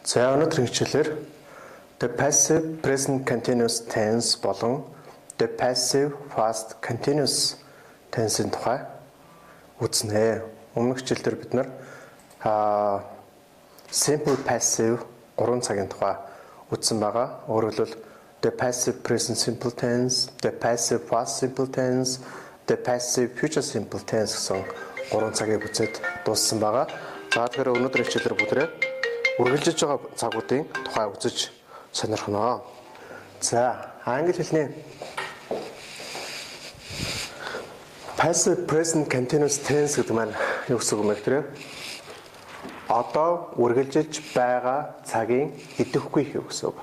За өнөөдрийн хичээлээр the passive present continuous tense болон the passive past continuous tense-ийн тухай үзнэ. Өмнөх хичээлдэр бид нар simple passive 3 цагийн тухай үзсэн байгаа. Өөрөөр хэлбэл the passive present simple tense, the passive past simple tense, the passive future simple tense гэсэн 3 цагийг үзээд дууссан байгаа. За тэгэхээр өнөөдрийн хичээлээр бүгдээ үргэлжлэж байгаа цагуудын тухай үзэж сонирхно. За, англи хэлний passive present continuous tense гэдэг маань юу гэсэн үг вэ? Одоо үргэлжилж байгаа цагийн идэвхгүй гэсэн үг.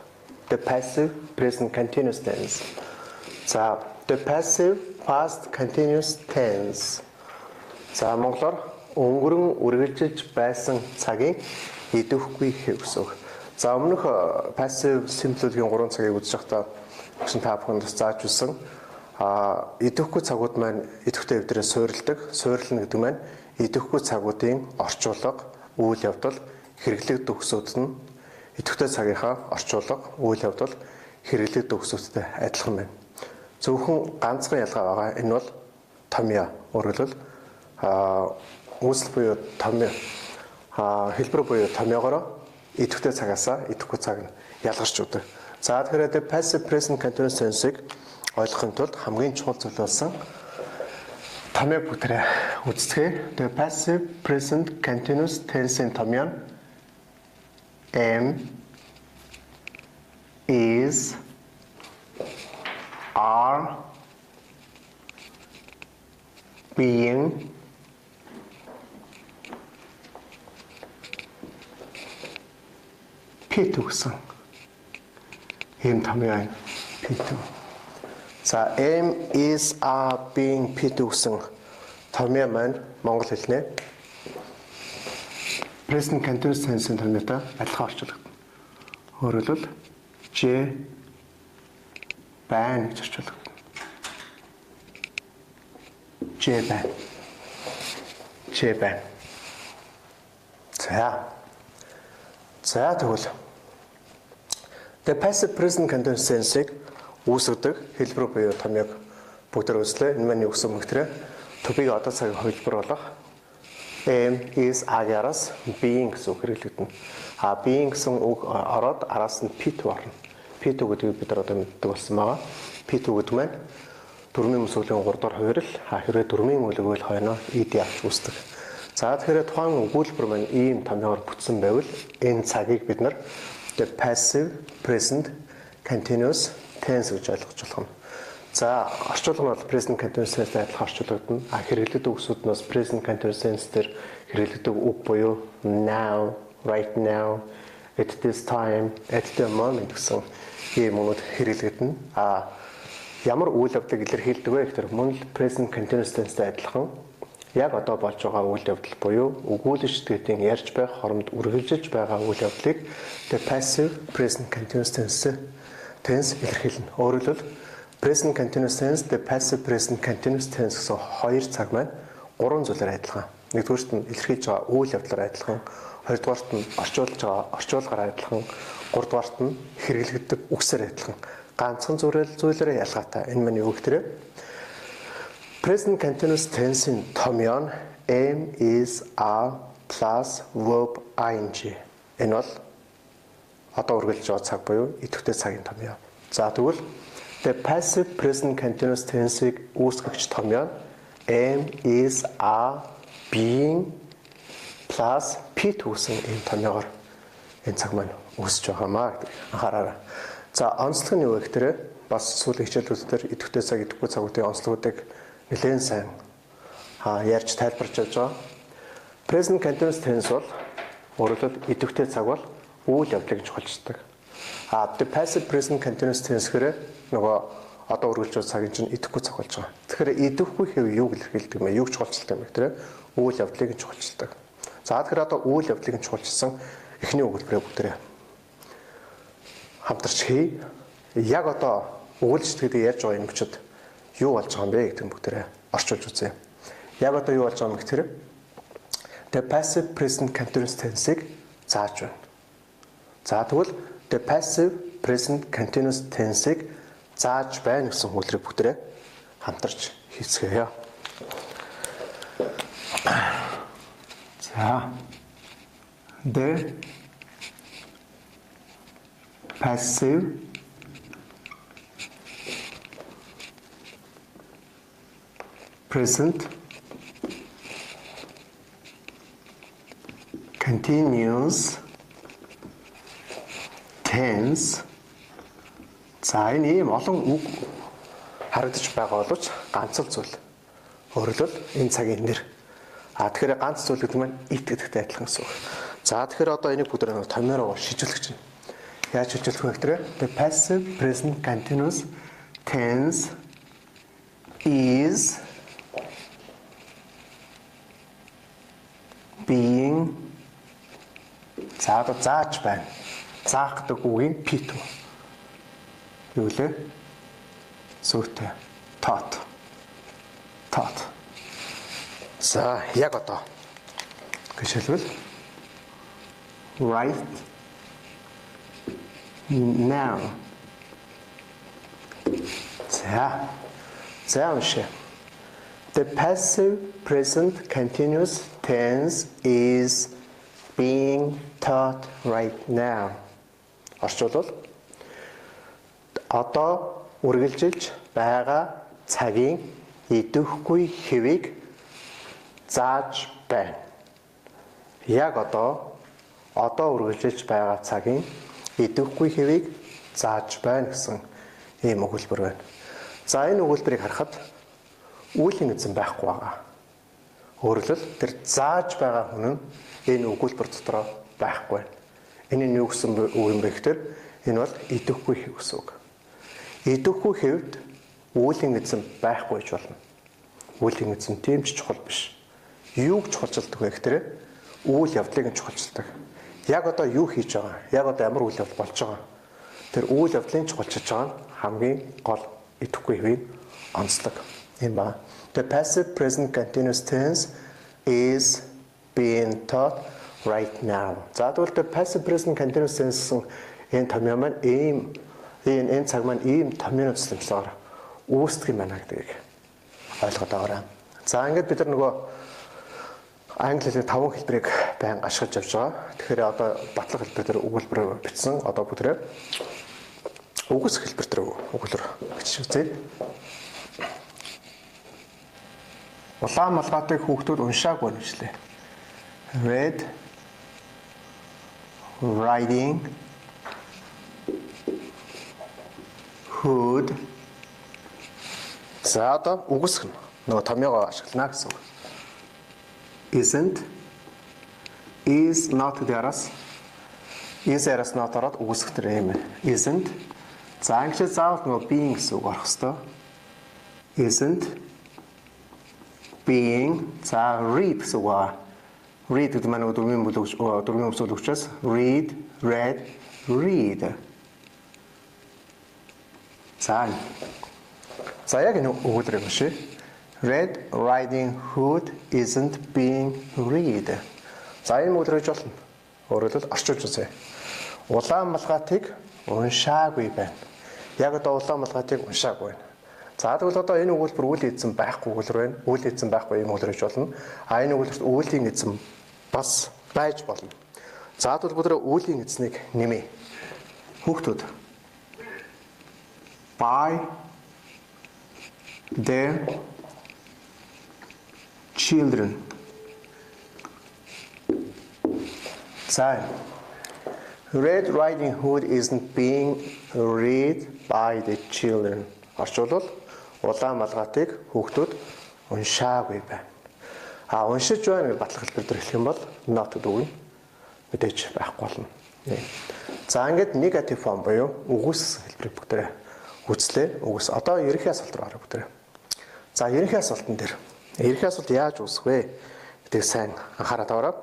The passive present continuous tense. За, the passive past continuous tense. За, монголоор өнгөрөн үргэлжилж байсан цагийн идэвхгүй гэсэн үг. За, өмнөх passive simple-ийн 3 цагийг үзэж байхдаа өгсөн та бүхэнд зааж үзсэн идэвхгүй цагууд маань идэвхтэй хэвдрээ суурилдаг. Суурилна гэдэг маань идэвхгүй цагуудын орчуулга, үйл явдал, хэрэглэгдэх төгсүүд нь идэвхтэй цагийнхаа орчуулга, үйл явдал, хэрэглэгдэх төгсүүдтэй адилхан байна. Зөвхөн ганцхан ялгаа байгаа. Энэ бол томьёо. Өөрөөр хэлбэл үүсэл буюу томьёо хэлбэр буюу томьёогоор идэвхтэй цагаасаа идэвхгүй цаг нь ялгарч үүдэг. За тэгэхээр the passive present continuous tense-ийг ойлгохын тулд хамгийн чухал зүйл болсон томьёог бүтрээ үздэхээ. The passive present continuous tense-ийн томьёо am, is, are, being, P2 гэсэн ийм томьёо байна. P2. За, am, is, are, being, P2 гэсэн томьёо маань монгол хэлнээ present continuous tense-ийн томьёотой адилхан орчуулагдана. Өөрөөр хэлбэл J байна гэж орчуулагдана. J байна. J байна. За тэгвэл the passive present continuous tense-ийг үүсгэдэг хэлбэр буюу томьёог бүгдээр үзлээ. Энэ маань юу гэсэн үг вэ? To-г одоо цагийн хувилбар болох am, is, are-аас being гэсэн үг хэрэглэгдэнэ. Being гэсэн үг ороод араас нь P2 орно. P2 гэдгийг бид нар одоо мэддэг болсон байгаа. P2 гэдэг маань дөрмийн үсгэлийн 3 дахь хувирал хэрвээ дөрмийн үлгэл хойноо ed авч үүсдэг. За тэгэхээр тухайн өгүүлбэр маань ийм томьёогоор бүтсэн байвал энэ цагийг бид нар the passive present continuous tense гэж ойлгож болох нь. За, орчуулга нь бол present continuous tense-тэй адилхан орчуулагдана. Хэрэглэгдэх үгсүүднээс present continuous tense дээр хэрэглэгдэх үг буюу now, right now, at this time, at the moment гэсэн ийм үнүүд хэрэглэгдэнэ. Ямар үйл явдлыг илэрхийлдэг вэ гэхээр мөн л present continuous tense-тэй адилхан яг одоо болж байгаа үйл явдал буюу өгүүлэгч гэдгийн ярьж байх хоромд үргэлжилж байгаа үйл явдлыг the passive present continuous tense илэрхийлнэ. Өөрөөр хэлбэл present continuous tense, the passive present continuous tense гэсэн хоёр цаг маань 3 зүйлээр адилхан. Нэгдүгээрт нь илэрхийлж байгаа үйл явдлаар адилхан, хоёрдугаарт нь орчуулж байгаа орчуулгаар адилхан, гуравдугаарт нь хэрэглэгддэг үгсээр адилхан. Ганцхан зүйлээрээ ялгаатай. Энэ маань юу гэхээр present continuous tense-ийн томьёо нь am, is, are plus verb ing. Энэ бол одоо үргэлж байгаа цаг буюу идэвхтэй цагийн томьёо. За тэгвэл the passive present continuous tense-ийг үүсгэгч томьёо нь am, is, are, being plus P2 гэсэн энэ томьёогоор энэ цаг маань үүсэж байгаамаа гэдэг анхаараарай. За онцлог нь юу вэ гэхээр бас сүүлийн хичээлүүдээр идэвхтэй цаг, идэвхгүй цагуудын онцлогуудыг нэлээд сайн ярьж тайлбарч явж байгаа. Present continuous tense бол өөрөлд идэвхтэй цаг бол үйл явдлыг чухалчилдаг. The passive present continuous tense гэхээр нөгөө одоо үргэлж байгаа цагийн чинь идэвхгүй цаг болж байгаа. Тэгэхээр идэвхгүй хэв юуг илэрхийлдэг юм бэ? Юуг чухалчилдаг юм бэ гэхээр үйл явдлыг чухалчилдаг. За тэгэхээр одоо үйл явдлыг чухалчилсан эхний өгүүлбэрээ бүгдээрээ хамтарч хий. Яг одоо өгүүлжтэйг ярьж байгаа юм чид юу болж байгаа юм бэ гэдэг бүгдээрээ орчуулж үзье. Яг одоо юу болж байгаа юм гэхээр the passive present continuous tense-ийг зааж байна. За тэгвэл the passive present continuous tense-ийг зааж байна гэсэн үйлрийг бүгдээ хамтарч хийцгээе. За the passive present continuous tense. За энэ ийм олон үг харагдаж байгаа боловч ганц л зүйл. Өөрөлдөл энэ цагийн нэр. Тэгэхээр ганц зүйл гэдэг нь it гэдэгтэй адилхан гэсэн үг. За тэгэхээр одоо энийг бүгд томьёороо шижүүлэх чинь. Яаж шижүүлэх вэ гэхээр the passive present continuous tense is being зааж байна. Заах гэдэг үгийн пит. Юу лээ? Сүртэй. Taught. За яг одоо гişэлвэл right now. За уншаа. The passive present continuous tense is being taught right now. Орчуулбал одоо үргэлжилж байгаа цагийн идэвхгүй хэвийг зааж байна. Яг одоо үргэлжилж байгаа цагийн идэвхгүй хэвийг зааж байна гэсэн ийм өгүүлбэр байна. За энэ өгүүлбэрийг харахад үүлийн эзэн байхгүй байгаа. Өөрөлдөл тэр зааж байгаа хүн нь энэ өгүүлбэр дотор байхгүй байна. Энэ нь юу гэсэн үг юм бэ гэхээр энэ бол идэвхгүй хэв гэсэн үг. Идэвхгүй хэвд үүлийн эзэн байхгүй ч болно. Үүлийн эзэн тийм ч чухал биш. Юуг чухалчилдаг вэ гэхээр үйл явдлыг нь чухалчилдаг. Яг одоо юу хийж байгаа? Яг одоо ямар үйл явдал болж байгаа? Тэр үйл явдлыг чухалчилж байгаа нь хамгийн гол идэвхгүй хэвийг онцлог юм ба. The passive present continuous tense is being taught right now. За тэгвэл the passive present continuous tense энэ томьёо маань энэ цаг маань ийм томьёоны төсөлмжлөөр үүсдэг юм байна гэдгийг ойлгоод аваарай. За ингээд бид нар нөгөө англи хэлний 5 хэлбэрийг байнга ашиглаж явж байгаа. Тэгэхээр одоо батлах хэлбэр дээр өгүүлбэр бичсэн. Одоо бүгдээ үгс хэлбэр дээр өгүүлбэр бичиж үзье. Улаан малгайтыг хүүхдүүд уншаагүй нэжлээ. Red Riding Hood. За одоо үгсэх нь нөгөө томьёогоо ашиглана гэсэн үг. Isn't, is not дээрээс is араас not ороод үгсэх төр юм байна. Isn't. За англиар заавал нөгөө being гэсэн үг орох ёстой. Isn't being. За read гэсэн үг аа. Read гэдэг маань дөрвийн бүлэг учраас read, read, read. За яг энэ өгүүлбэр юм шиг. Red Riding Hood isn't being read. За энэ өгүүлбэрж болно. Өөрөлдөл орчуулж үзье. Улаан малгайтыг уншаагүй байна. Яг одоо улаан малгайтыг уншаагүй байна. За тэгвэл одоо энэ өгүүлбэр үйл эзэн байхгүй өгүүлбэр байна. Үйл эзэн байхгүй юм өгүүлбэрж болно. Энэ өгүүлбэрт үүлийн эзэн бас байж болно. За тэгвэл бүгд үүлийн эзнийг нэмээ. Хүүхдүүд by their children. So, Red Riding Hood isn't being read by the children. Орчуулбал улаан малгайтыг хүүхдүүд уншаагүй байна. Уншиж байна гэж батлах хэлбэр дээр хэлэх юм бол not гэдэг үг мэдээж байхгүй болно. За ингээд negative form буюу үгс хэлбэрийг бүгдээ үзлээ. Үгс одоо ерөнхий асуулт руу харах бүгдээ. За ерөнхий асуултан дээр ерөнхий асуулт яаж үүсэх вэ гэдгийг сайн анхаарал таваарай.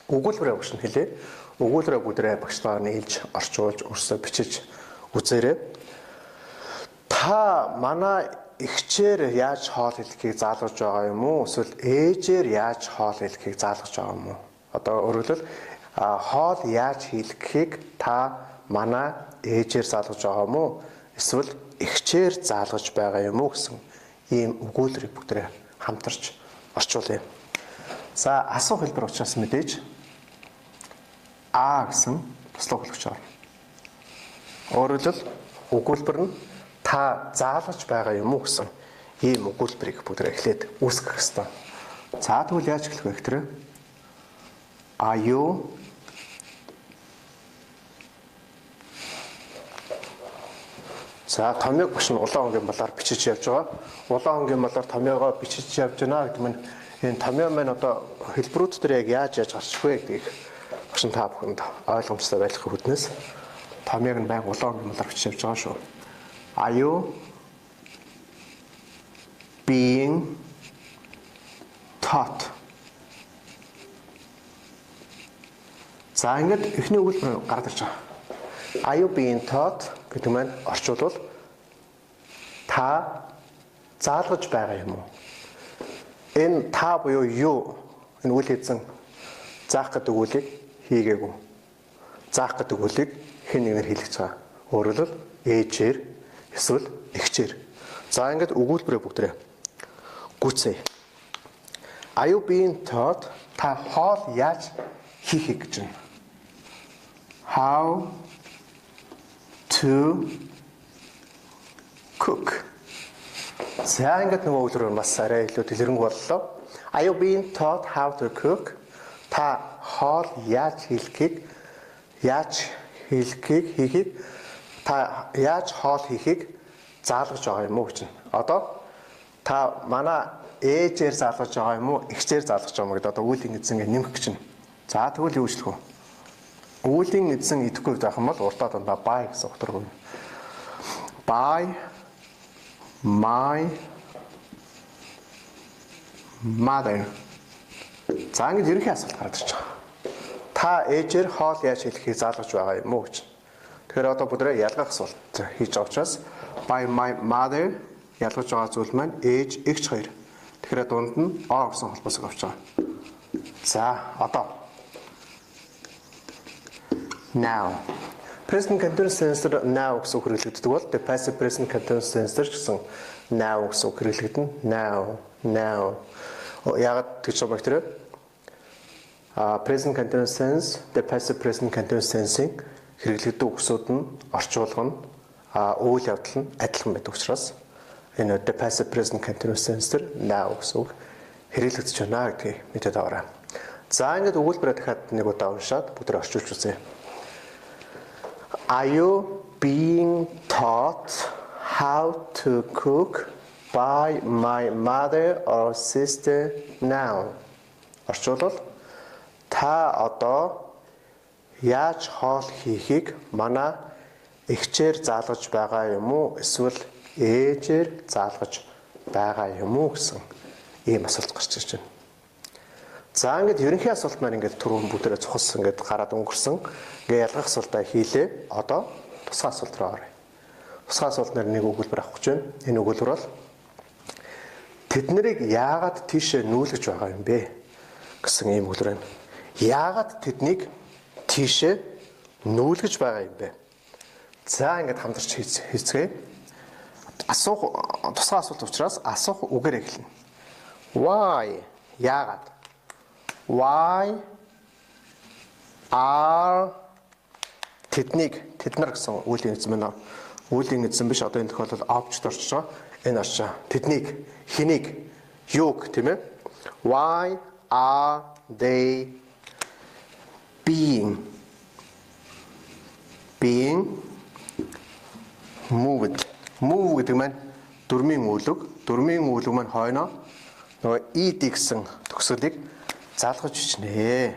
Өгүүлбэрээ өгч нь хэлээ. Өгүүлбэрээ бүгдээ багшлаар нийлж орчуулж өрсөд бичиж үзээрэй. Та манай эгчээр яаж хоол хэлхийг заалгаж байгаа юм уу? Эсвэл ээжээр яаж хоол хэлхийг заалгаж байгаа юм уу? Одоо өөрөлдөл хоол яаж хийх гэхийг та манай ээжээр заалгаж байгаа юм уу? Эсвэл эгчээр заалгаж байгаа юм уу гэсэн ийм өгүүлбэрийг бүгдээ хамтарч орчуулъя. За асуух хэлбэр учраас мэдээж А гэсэн туслах өгүүлбэрч орно. Өөрөөр хэлбэл өгүүлбэр нь та заалгаж байгаа юм уу гэсэн ийм өгүүлбэрийг бүгдээ эхлээд үүсгэх ёстой. За тэгвэл яаж эхлэх вэ гэхээр Are you За томьёог багш нь улаан өнгийн болоор бичиж явж байгаа. Улаан өнгийн болоор томьёогоо бичиж явж байна гэдэг нь энэ томьёо маань одоо хэлбэрүүд дээр яг яаж гарчих вэ гэдгийг багш нь та бүхэнд ойлгомжтой байхын хүднээс томьёог нь байнга улаан өнгийн болоор бичиж явж байгаа шүү. Are you being taught? За ингээд эхний өгүүлбэр гараад ирж байгаа. Are you being taught гэдэг маань орчуулвал та заалгаж байгаа юм уу? Энэ та буюу юу энэ үйл хийсэн заах гэдэг үгүүдийг хийгээгүй. Заах гэдэг үгүүдийг хэн нэгээр хийлгэж байгаа. Өөрөөр хэлбэл ээжээр эсвэл эгчээр. За ингээд өгүүлбэрээ бүгдрээ гүйцээе. Are you being taught та хоол яаж хийхийг гэж байна? How to cook. За ингээд нөгөө үйлрээр бас арай илүү дэлгэрэнгүй боллоо. Are you being taught how to cook? Та хоол яаж хийхийг та яаж хоол хийхийг заалгаж байгаа юм уу гэж. Одоо та манай ээжээр заалгаж байгаа юм уу, эгчээр заалгаж байгаа юм гэдэг одоо үйл ингэсэн нэмэх гэж байна. За тэгвэл юу хийх вэ? Үүлийн эзэн идэхгүй байх юм бол урдаа дандаа buy гэсэн утгаар өгнө. Buy my mother. За ингэж ерөнхий асуулт гараад ирж байгаа. Та ээжээр хоол яаж хийхийг заалгаж байгаа юм уу гэж. Тэгэхээр одоо бүгдээ ялгах асуулт хийж байгаа учраас by my mother ялгаж байгаа зүйл маань ээж, эгч хоёр. Тэгэхээр дунд нь or гэсэн холбоосыг авч байгаа. За одоо now. Present continuous tense now гэсэн үг хэрэглэгддэг бол the passive present continuous tense гэсэн now гэсэн үг хэрэглэгдэнэ. Now. Яагаад тэгж байгаа бэ гэхээр present continuous tense, the passive present continuous tense-ийн хэрэглэгддэг үгсүүд нь орчуулга нь үйл явдал нь адилхан байдаг учраас энэ the passive present continuous tense дээр now гэсэн үг хэрэглэгдэж байна гэдгийг мэдээд аваарай. За ингээд өгүүлбэрээ дахиад нэг удаа уншаад бүгдээ орчуулж үзье. Are you being taught how to cook by my mother or sister now? Орчуулбал та одоо яаж хоол хийхийг манай эгчээр заалгаж байгаа юм уу эсвэл ээжээр заалгаж байгаа юм уу гэсэн ийм асуулт гарч ирж байна. За ингээд ерөнхий асуулт маань ингээд түрүүн бүгдээ цухас ингээд гараад өнгөрсөн. Ингээд ялгах асуултаа хийлээ. Одоо тусгай асуулт руу оръё. Тусгай асуултаар нэг өгүүлбэр авах гэж байна. Энэ өгүүлбэр бол тэд нарыг яагаад тийшээ нүүлгэж байгаа юм бэ гэсэн ийм өгүүлбэр байна. Яагаад тэднийг тийшээ нүүлгэж байгаа юм бэ? За ингээд хамтарч хийцгээе. Асуух тусгай асуулт учраас асуух үгээр эхэлнэ. Why? Яагаад? Why are тэд нар гэсэн үлийн эзэн байна. Үлийн эзэн биш одоо энэ тохиолдолд object орчиж байгаа. Энэ орчиж. Тэднийг хэнийг юуг тийм ээ? Why are they being moved? Move гэдэг маань дөрмийн үйлэг. Дөрмийн үйлэг маань хойноо нөгөө ed гэсэн төгсгөлийг заалгаж бичнэ.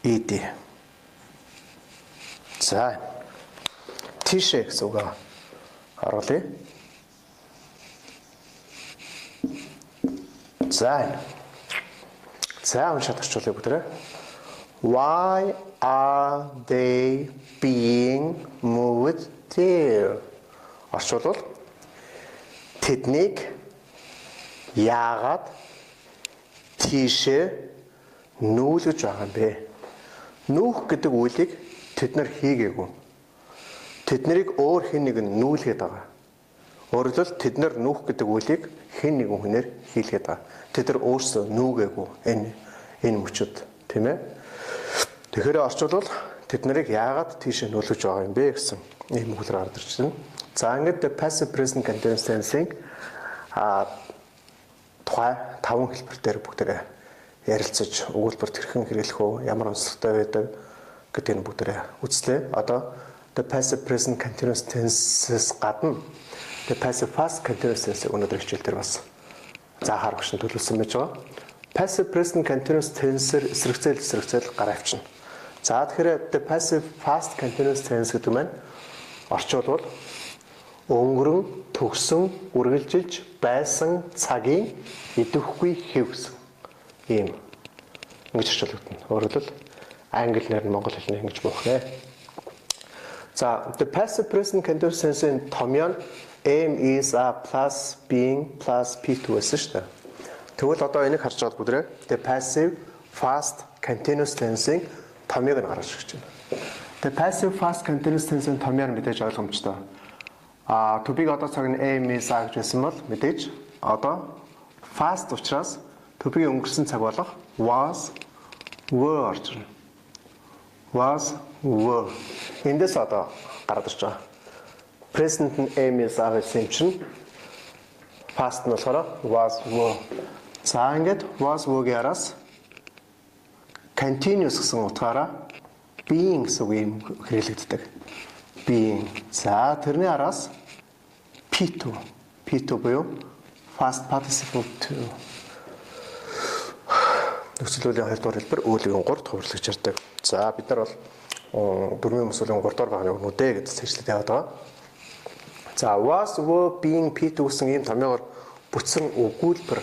ed. За. Тийшээ гэсэн үг харуулъя. За уншаад орчуулъя бүгдээ. Why are they being moved there? Орчуулвал тэднийг яагаад тийшээ нүүлгэж байгаа юм бэ? Нүүх гэдэг үйлийг тэд нар хийгээгүй. Тэднийг өөр хэн нэг нь нүүлгээд байгаа. Өөрөөр хэлбэл тэд нар нүүх гэдэг үйлийг хэн нэгэн хүнээр хийлгээд байгаа. Тэд нар өөрсдөө нүүгээгүй энэ мөчөд, тийм ээ. Тэгэхээр орчуулбал тэд нарыг яагаад тийш нүүлгэж байгаа юм бэ гэсэн ийм үгээр гарч ирж байна. За ингээд the passive present continuous tense-ийн тухай 5 хэлбэр дээр бүгдээ ярилцаж өгүүлбэрт хэрхэн хэрэглэх вэ? Ямар онцлогтой байдаг гэдгийг бүгдээ үзлээ. Одоо the passive present continuous tense-с гадна the passive past continuous tense-ийг өнөөдөр хичээл дээр бас заахаар багш нь төлөвлөсөн байж байгаа. Passive present continuous tense-ээр эсрэгцээл гараа авчна. За тэгэхээр the passive past continuous tense гэдэг маань орчуулбал өнгөрөн, төгсөн, үргэлжилж байсан цагийн идэвхгүй хэв гэсэн ийм ингэж орчуулагдана. Өөрөөр хэлбэл англи нэр нь монгол хэлний ингэж буух нэ. За the passive present continuous tense-ийн томьёо am is a plus being plus p2 гэсэн шүү дээ. Тэгвэл одоо энийг харж байгаа бүдрээ the passive past continuous tense-ийн томьёог нь гаргаж ирж байна. The passive past continuous tense-ийн томьёо нь мэдээж ойлгомжтой. To-г одоо цаг нь am is a гэж байсан бол мэдээж одоо past учраас to-г өнгөрсөн цаг болох was were орж ирнэ. Was were. Эндээс одоо гараад ирж байгаа. Present нь am is a гэсэн чинь past нь болохоор was were. За ингээд was were-гийн араас continuous гэсэн утгаараа being гэсэн үг хэрэглэгддэг. Being. За тэрний араас P2 буюу past participle to. Нөхцөлөлийн 2 дугаар хэлбэр өөрлөгийн 3 дахь хөвөрлөгч ярьдаг. За бид нар бол дөрвийн мөсөлийн 3 дугаар багны өгнүүдээ гэдэг сэжлээд яваад байгаа. За was were being P2 гэсэн ийм томьёогоор бүтсэн өгүүлбэр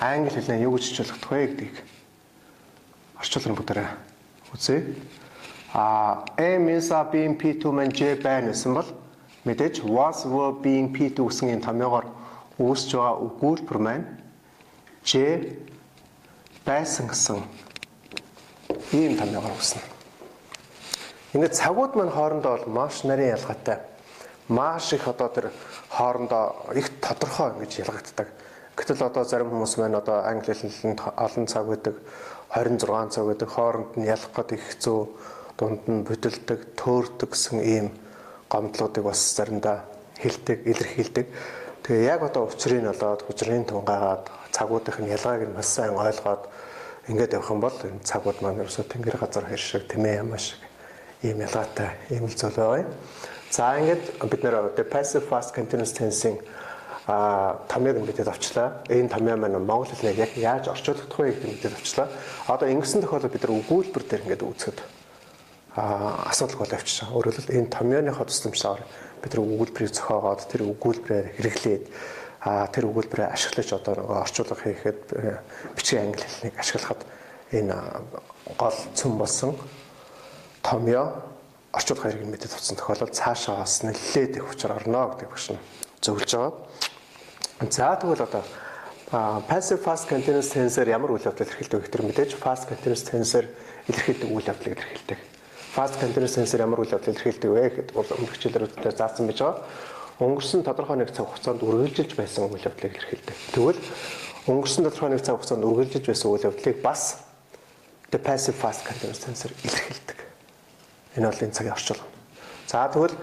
англи хэлээр юу гэж хэлэх вэ гэдгийг орчуулгын бүгдээрээ үзье. Am is a being P2 man J байна гэсэн бол мэдээж was were being P2 гэсэн ийм томьёогоор үүсэж байгаа өгүүлбэр маань J байсан гэсэн ийм томьёогоор үүснэ. Ингээд цагууд маань хоорондоо бол маш нарийн ялгаатай. Маш их одоо тэр хоорондоо их тодорхой ингэж ялгагддаг. Гэтэл одоо зарим хүмүүс маань одоо англи хэлэнд олон цаг байдаг, 26 цаг байдаг, хооронд нь ялах гэдэг их хэцүү, дунд нь бүдэлдэг, төөрдөг гэсэн ийм гомдлуудыг бас заримдаа илэрхийлдэг. Тэгээ яг одоо учрыг нь олоод, хужрын тунгаагаад, цагуудын ялгааг нь бас сайн ойлгоод ингээд явах юм бол энэ цагууд маань ерөөсөө тэнгэр газар хэр шиг, тэмээ ямаа шиг ийм ялгаатай ийм л зүйл байгаа юм. За ингээд бид нэр the passive past continuous tense-ийн томьёог нь мэдээд авчлаа. Энэ томьёо маань монгол хэлээр яг яаж орчуулагдах вэ гэдгийг мэдээд авчлаа. Одоо ингэсэн тохиолдолд бид нар өгүүлбэр дээр ингээд үзэхэд асуудал бол авчирсан. Өөрөөр хэлбэл энэ томьёоныхоо тусламжтайгаар бид нар өгүүлбэрийг зохиогоод тэр өгүүлбэрээр хэрэглээд тэр өгүүлбэрээ ашиглаж одоо нөгөө орчуулга хийхэд бичгийн англи хэлнийг ашиглахад энэ гол цөм болсон томьёо орчуулга хэрэглэн мэдээд авсан тохиолдолд цаашаа бас нэлээд их хүчээр орно гэдэг багш нь зөвлөж байгаа. За тэгвэл одоо passive past continuous tense-ээр ямар үйл явдал илэрхийлдэг вэ гэхээр мэдээж past continuous tense-ээр илэрхийлдэг үйл явдлыг илэрхийлдэг. Past continuous tense-ээр ямар үйл явдал илэрхийлдэг вэ гэхэд өмнөх хичээлээр заасан байж байгаа. Өнгөрсөн тодорхой нэг цаг хугацаанд үргэлжилж байсан үйл явдлыг илэрхийлдэг. Тэгвэл өнгөрсөн тодорхой нэг цаг хугацаанд үргэлжилж байсан үйл явдлыг бас the passive past continuous tense-ээр илэрхийлдэг. Энэ бол энэ цагийн орчуулга. За тэгвэл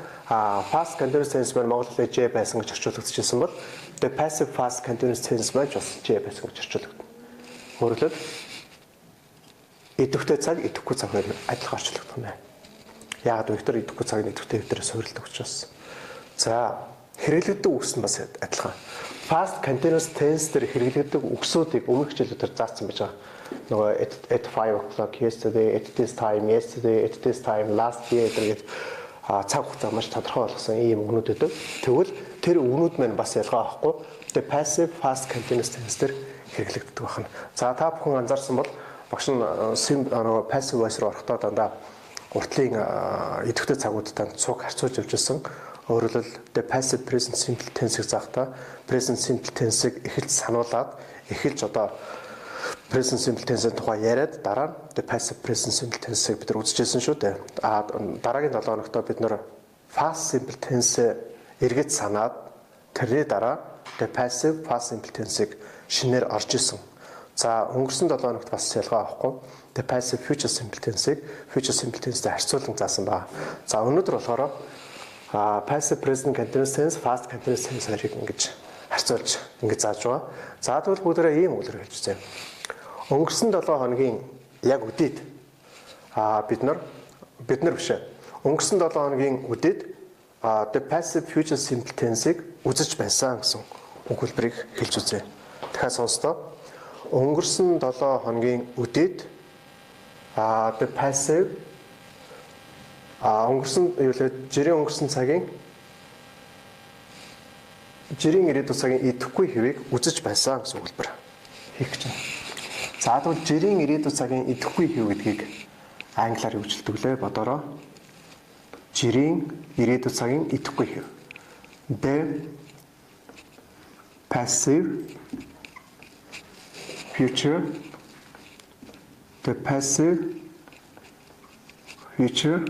past continuous tense маань монгол хэлээр J байсан гэж орчуулагдчихсан бол the passive past continuous tense маань бас J байсан гэж орчуулагдана. Өөрөлд идэвхтэй цаг, идэвхгүй цаг хоёр адилхан орчуулагдах юм байна. Яг өдөр идэвхгүй цаг нь идэвхтэй өдрөөс суурилдаг учраас. За хэрэглэгддэг үгс нь бас адилхан. Past continuous tense дээр хэрэглэгддэг үгсүүдийг өмнөх хичээлээр заасан байж байгаа. Нөгөө at 5 o'clock yesterday, at this time yesterday, at this time last year гэдэг цаг хугацаа маш тодорхой болгосон ийм үгнүүд өгдөг. Тэгвэл тэр үгнүүд маань бас ялгаа авахгүй the passive past continuous tense дээр хэрэглэгддэг байна. За та бүхэн анзаарсан бол багш нь passive voice руу орохдоо дандаа уртлын идэвхтэй цагуудтай цуг харьцуулж явж байсан. Өөрөөр хэлбэл the passive present simple tense-ийг заахтаа present simple tense-ийг эхэлж сануулад эхэлж одоо present simple tense-ийн тухай яриад дараа нь the passive present simple tense-ийг бид нар үзчихсэн шүү дээ. Дараагийн 7 хоногт бид нар past simple tense эргэж санаад тэрний дараа the passive past simple tense-ийг шинээр орж исэн. За өнгөрсөн 7 хоногт бас ялгаа авахгүй the passive future simple tense-ийг future simple tense-тэй харьцуулан заасан ба. За өнөөдөр болохоор passive present continuous tense, past continuous tense хоёрыг ингэж харьцуулж ингэж зааж байгаа. За тэгвэл бүгдээрээ ийм үгээр хэлж үзье. Өнгөрсөн 7 хоногийн яг үдээд бид нар биш. Өнгөрсөн 7 хоногийн үдээд the passive future simple tense-ийг үзэж байсан гэсэн өгүүлбэрийг хэлж үзье. Дахиад сонстоо. Өнгөрсөн 7 хоногийн үдээд the passive өнгөрсөн юу вэ? Жирийн өнгөрсөн цагийн жирийн ирээдүйн цагийн идэхгүй хэвийг үзэж байсан гэсэн өгүүлбэр хийх гэж байна. За тэгвэл жирийн ирээдүйн цагийн идэхгүй хэв гэдгийг англиар юу гэж хэлдэг лээ? Бодороо. Жирийн ирээдүйн цагийн идэхгүй хэв. The passive future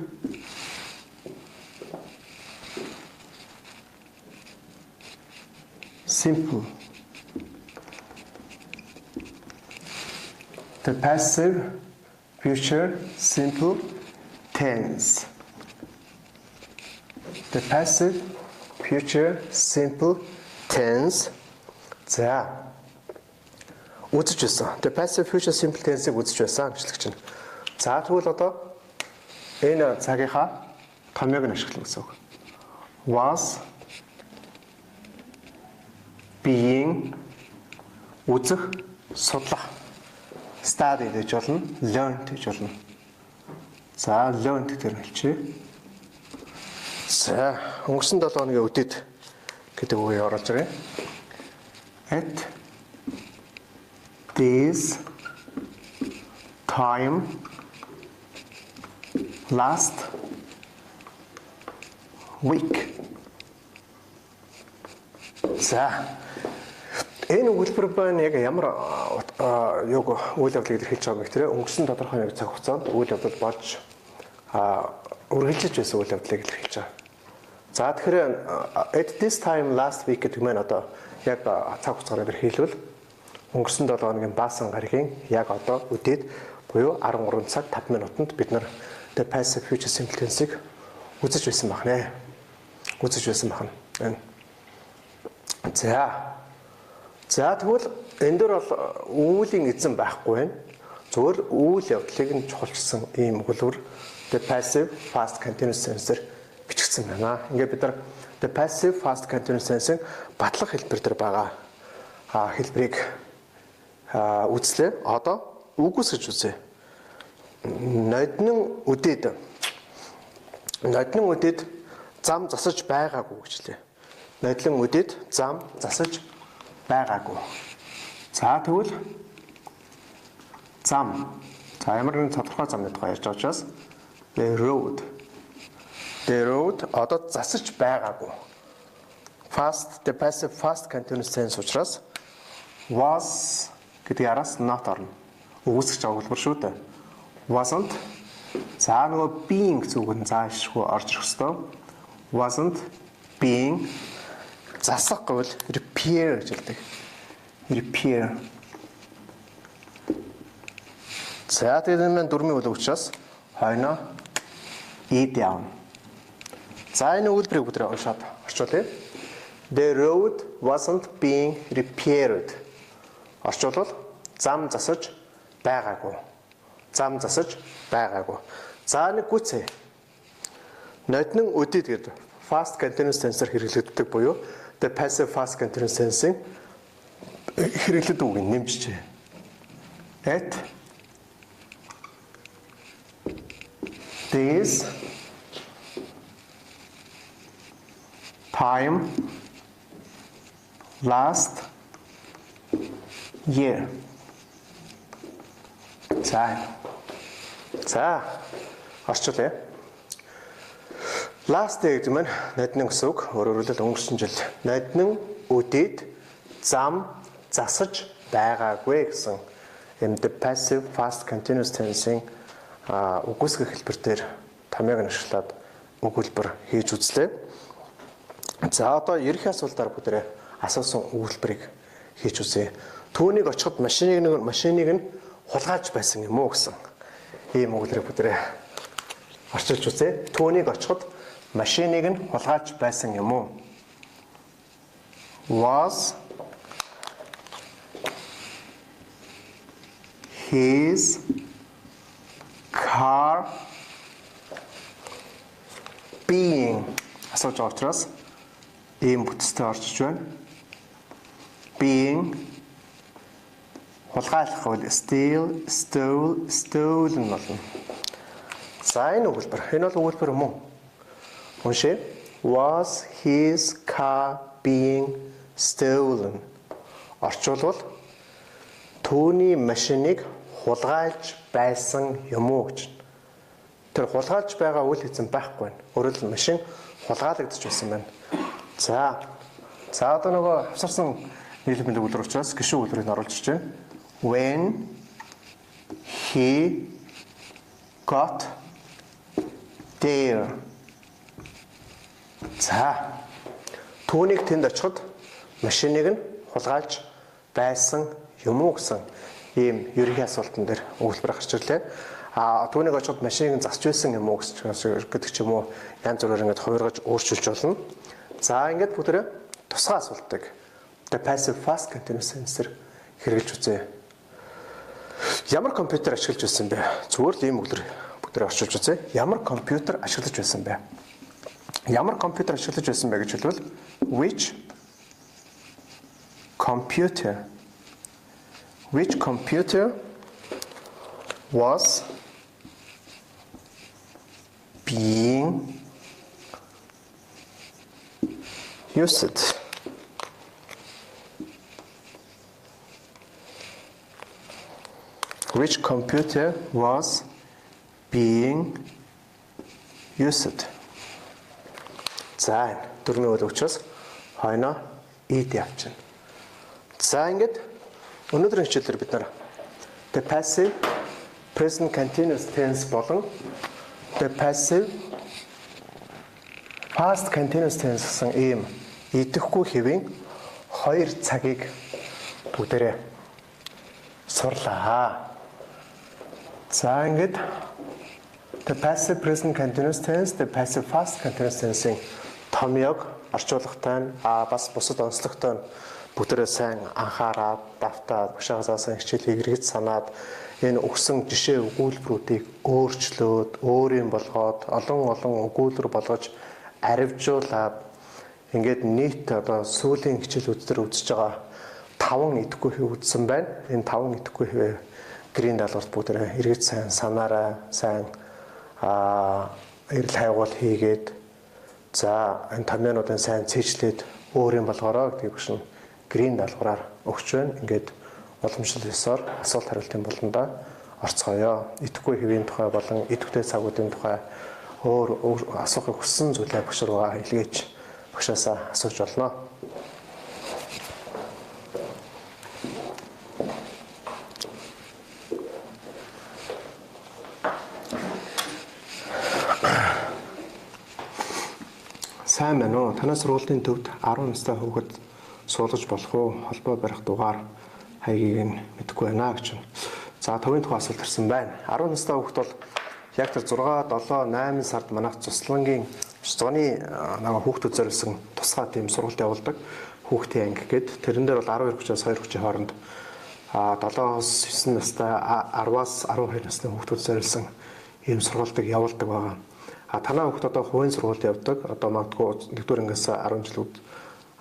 simple. The passive future simple tense. The passive future simple tense. За. Үзэж байсан. The passive future simple tense-ийг үзэж байсан гэжлэгч нь. За тэгвэл одоо энэ цагийнхаа томьёог нь ашиглана гэсэн үг. Was being үзэх, судлах. Study гэж болно, learn гэж болно. За, learn гэдэг нь хэлчихье. За, өнгөрсөн 7 хоногийн үдээд гэдэг үгийг оруулж байгаа. At this time last week. За энэ өгүүлбэр байна яг ямар юг үйл явдлыг илэрхийлж байгаа юм бэ гэхээр өнгөрсөн тодорхой нэг цаг хугацаанд үйл явдал болж үргэлжлэж байсан үйл явдлыг илэрхийлж байгаа. За тэгэхээр at this time last week гэдэг нь одоо яг цаг хугацаагаар илэрхийлвэл өнгөрсөн 7 хоногийн баасан гаригийн яг одоо үдээд буюу 13 цаг 5 минутанд бид нар the passive future simple tense-ийг үзэж байсан байна. Үзэж байсан байна. За тэгвэл энэ дөр бол үүлийн эзэн байхгүй байна. Зөвхөн үйл явдлыг нь чухалчилсан ийм өгүүлбэр the passive past continuous tense-ээр бичигдсэн байна. Ингээд бид нар the passive past continuous tense-ийн батлах хэлбэр дээр байгаа хэлбэрийг үзлээ. Одоо үгүйсгэж үзье. Ноднин үдээд зам засаж байгаагүй гэжлээ. Нодлон үдээд зам засаж байгаагүй. За тэгвэл зам. За ямар нэгэн тодорхой замны тухай ярьж байгаа учраас the road одоо засаж байгаагүй. The passive past continuous tense учраас was гэдэг яраас not орно. Үгүйсгэж байгаа хэлбэр шүү дээ. Wasn't. За нөгөө being гэсэн үг нь заашгүй орж ирэх ёстой. Wasn't being засах гэвэл repair гэж хэлдэг. Repair. За тэгээд энэ дөрмийн үйл учраас хойно down. За энэ үйлдвэрийг бүдрээ уншаад орчуулъя. The road wasn't being repaired. Орчуулбал зам засаж байгаагүй. Зам засаж байгаагүй. За нэг гүцээ. Ноднин үдээд гэдэг fast continuous tense-ээр хэрэглэгддэг буюу the passive fast continuous tense-ийн хэрэглэдэг үгийг нэмжижээ. At this time last year. За орчуулъя. Last day гэдэг нь ноднин гэсэн үг. Өөрөөр хэлбэл өнгөрсөн жил ноднин үдээд зам засаж байгаагүй гэсэн the passive past continuous tense-ийн үгүйсгэх хэлбэр дээр томьёог нь ашиглаад өгүүлбэр хийж үзлээ. За одоо ерөнхий асуултаар бүгдээ асуусан өгүүлбэрийг хийж үзье. Түүнийг очиход машиныг нь хулгайлж байсан юм уу гэсэн ийм өгүүлбэрийг бүгдээ орчилж үзье. Түүнийг очиход машиныг нь хулгайлж байсан юм уу? Was his car being асууж байгаа учраас ийм бүтцтэй орчиж байна. Being хулгайлах бол stolen болно. За энэ бол өгүүлбэр юм уу? Уншъя. Was his car being stolen? Орчуулбал түүний машиныг хулгайлж байсан юм уу гэж. Тэр хулгайлж байгаа үйл хэзээ байхгүй байна. Өөрөөр хэлбэл машин хулгайлагдчих байсан байна. За одоо нөгөө авсарсан нийлбэл өгүүлбэр учраас гишүүн өгүүлбэрийг оруулж ирж байна. When he got there. За түүнийг тэнд очиход машиныг нь хулгайлж байсан юм уу гэсэн ийм ерөнхий асуултан дээр өгүүлбэр гарч ирлээ. Түүнийг очиход машиныг нь засч байсан юм уу гэдэг ч юм уу янз бүрээр ингээд хувиргаж өөрчилж болно. За ингээд бүгдээ тусгай асуултыг the passive past continuous tense-ээр хэрэгжилж үзье. Ямар компьютер ашиглаж байсан бэ? Зүгээр л ийм өгүүлбэр бүгдээ орчуулж үзье. Ямар компьютер ашиглаж байсан бэ? Ямар компьютер ашиглаж байсан бэ гэж хэлбэл which computer was being used? Which computer was being used? За дөрмийн үйл учраас хойно ид явчихна. За ингээд өнөөдрийн хичээлээр бид нар the passive present continuous tense болон the passive past continuous tense гэсэн ийм идэхгүй хэвийн хоёр цагийг бүгдээрээ сурлаа. За ингээд the passive present continuous tense, the passive past continuous tense-ийн томьёог орчуулгатай бас бусад онцлогтой бүгдээрээ сайн анхаараад давтаад багшаасаа хичээлийг эргэж санаад энэ өгсөн жишээ өгүүлбэрүүдийг өөрчлөөд өөрийн болгоод олон өгүүлбэр болгож аривжуулаад ингээд нийт одоо сүүлийн хичээлүүд дээр үзэж байгаа 5 идэхгүй хэв үзсэн байна. Энэ 5 идэхгүй хэв грийн даалгаварт бүгдээрээ эргэж сайн санаарай, сайн эрэл хайгуул хийгээд за энэ томьёонуудын сайн цээжлээд өөрийн болгоорой гэдэг биш нь грийн даалгавраар өгч байна. Ингээд уламжлал ёсоор асуулт хариултын болондоо орцгоё. Идэхгүй хэвийн тухай болон идэвхтэй цагуудын тухай өөр асуухыг хүссэн зүйлээ багш руугаа илгээж багшаасаа асууж болно. Сайн байна уу? Танай сургуулийн төвд 10 настай хүүхэд суулгаж болох уу? Холбоо барих дугаар хаягийг нь мэдэхгүй байна гэж байна. За төвийн тухай асуулт ирсэн байна. 10 настай хүүхэд бол яг тэр 6, 7, 8 сард манайх цуслангийн зуны нэг хүүхдүүд зориулсан тусгай тийм сургалт явуулдаг. Хүүхдийн анги гээд тэрэн дээр бол 12 хүчээс 2 хүчийн хооронд 7-9 настай 10-аас 12 насны хүүхдүүд зориулсан ийм сургалтыг явуулдаг байгаа. Танай хүүхд одоо хувийн сургуульд явдаг. Одоо магадгүй 1-р ангиас 10 жилүүд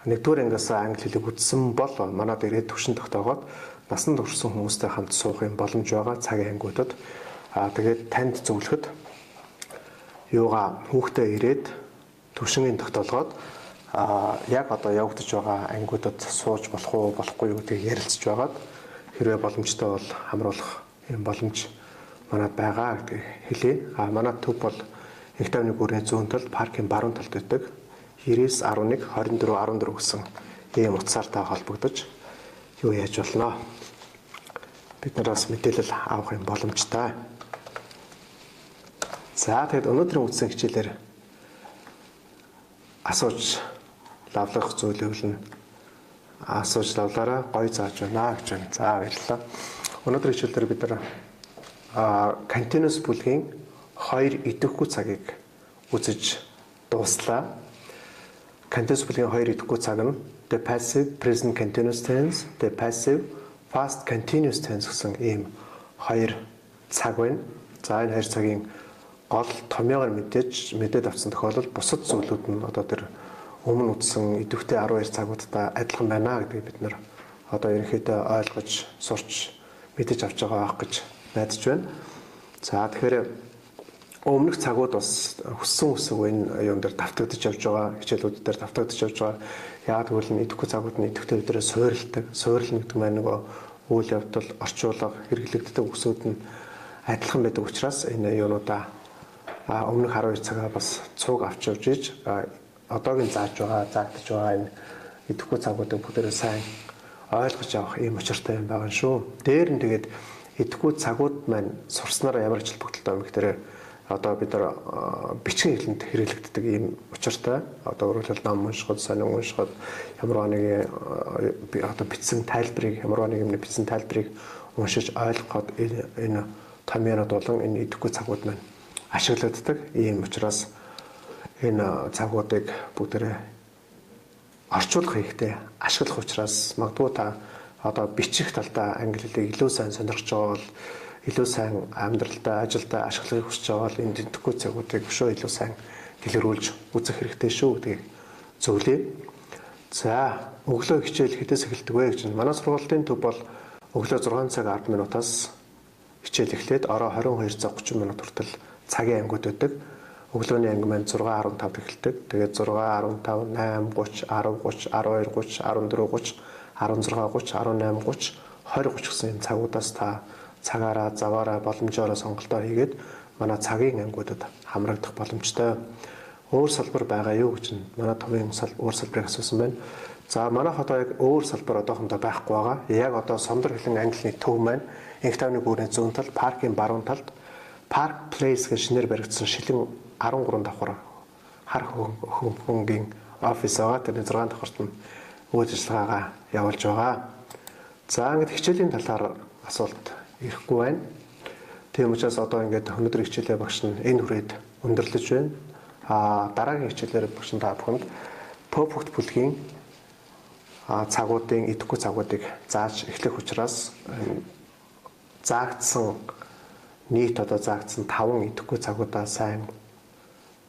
1-р ангиас англи хэлийг үзсэн бол манад ирээд төвшин тогтоогоод насанд хүрсэн хүмүүстэй хамт суух юм боломж байгаа цагийн ангиудад. Тэгээд танд зөвлөхөд юугаа хүүхдээ ирээд төвшингийн тогтоолгоод яг одоо явагдаж байгаа ангиудад сууж болох уу болохгүй юу гэдгийг ярилцж байгаад хэрвээ боломжтой бол хамруулах юм боломж манад байгаа гэдгийг хэлье. Манад төв бол Их тавны бүрийн зүүн талд паркийн баруун талд байдаг 9911 2414 гэсэн ийм утсаартай холбогдож юу яаж болно. бид нар бас мэдээлэл авах юм боломжтой. За тэгэд өнөөдрийн үтсэн хичээлээр асууж лавлах зүйл өвлөн асууж лавлаараа гоё зааж байна гэж байна. За баярлалаа. Өнөөдрийн хичээлээр бид нар continuous бүлгийн 2 идэвхгүй цагийг үзэж дууслаа. Continuous бүлгийн 2 идэвхгүй цаг нь the passive present continuous tense, the passive past continuous tense гэсэн ийм 2 цаг байна. За энэ 2 цагийн гол томьёогоор мэдээд авсан тохиолдолд бусад зүйлүүд нь одоо тэр өмнө үтсэн идэвхтэй 12 цагуудтай адилхан байна гэдгийг бид нар одоо ерөнхийдөө ойлгож сурч мэдэж авч байгаа байх гэж найдаж байна. За тэгэхээр өмнөх цагууд бас хүссэн энэ юм дээр давтагдж явж байгаа, хичээлүүд дээр давтагдж явж байгаа. Яг тэгвэл нь идэвхтэй цагууд нь идэвхтэй өдрөө суурилдаг. Суурилна гэдэг маань нөгөө үйл явдал, орчуулга, хэрэглэгддэг үгсүүд нь адилхан байдаг учраас энэ юунуудаа өмнөх 12 цагаа бас цуг авч явж иж одоогийн заагдж байгаа энэ идэвхтэй цагуудыг бүгдээрээ сайн ойлгож авах ийм учиртай юм байгаа шүү. Дээр нь тэгээд идэвхтэй цагууд маань сурснараа ямар ч холбогдолтой юм гэхээр одоо бид нар бичгийн хэлэнд хэрэглэгддэг ийм учиртай. Одоо өөрөлдөл ном уншихад, сонин уншихад ямар нэг одоо бичсэн тайлбарыг уншиж ойлгоход энэ томьёонууд болон энэ идэвхтэй цагууд маань ашиглагддаг. Ийм учраас энэ цагуудыг бүгдээрээ орчуулах хэрэгтэй ашиглах учраас магадгүй та одоо бичих талдаа англи хэлийг илүү сайн сонирхож байгаа бол илүү сайн амьдралдаа, ажилдаа ашиглахыг хүсэж байгаа бол энэ идэвхтэй цагуудыг өшөө илүү сайн дэлгэрүүлж үзэх хэрэгтэй шүү гэдгийг зөвлөе. За, өглөө хичээл хэдээс эхэлдэг вэ гэж. Манай сургуулийн төв бол өглөө 6 цаг 10 минутаас хичээл эхлээд орой 22 цаг 30 минут хүртэл цагийн ангиуд байдаг. Өглөөний анги маань 6:15-д эхэлдэг. Тэгээд 6:15, 8:30, 10:30, 12:30, 14:30, 16:30, 18:30, 20:30 гэсэн энэ цагуудаас та цагаараа, заваараа, боломжоор сонголтоо хийгээд манай цагийн ангиудад хамрагдах боломжтой. Өөр салбар байгаа юу гэж манай төвийн өөр салбарыг асуусан байна. За манайх одоо яг өөр салбар одоохондоо байхгүй байгаа. Яг одоо Сомдор хэлэн английн төв маань инх тавны бүрийн зүүн талд, паркийн баруун талд Park Place гэж шинээр баригдсан шилэн 13 давхар хар хөнгөний офис байгаа. Тэр 6 давхарт нь үйл ажиллагаагаа явуулж байгаа. За ингээд хичээлийн талаар асуулт ирэхгүй байна. Тийм учраас одоо ингээд өнөөдрийн хичээлээ багш нь энэ хүрээд өндөрлөж байна. Дараагийн хичээлээр багш нь та бүхэнд perfect бүлгийн цагуудын идэвхтэй цагуудыг зааж эхлэх учраас нийт одоо заагдсан 5 идэвхтэй цагуудаа сайн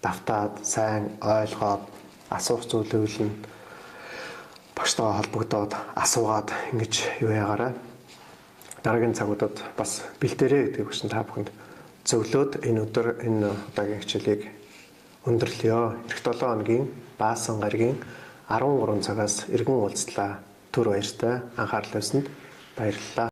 давтаад, сайн ойлгоод, асуух зүйлүүл нь багштайгаа холбогдоод асуугаад ингэж юу ягаараа дараагийн цагуудад бас бэлдээрэй гэдэг багш та бүхэнд зөвлөөд энэ өдөр энэ удаагийн хичээлийг өндөрлөё. Эх 7 хоногийн баасан гаригийн 13 цагаас иргэн уулзлаа. Түр баяртай анхаарал тавьсанд баярлалаа.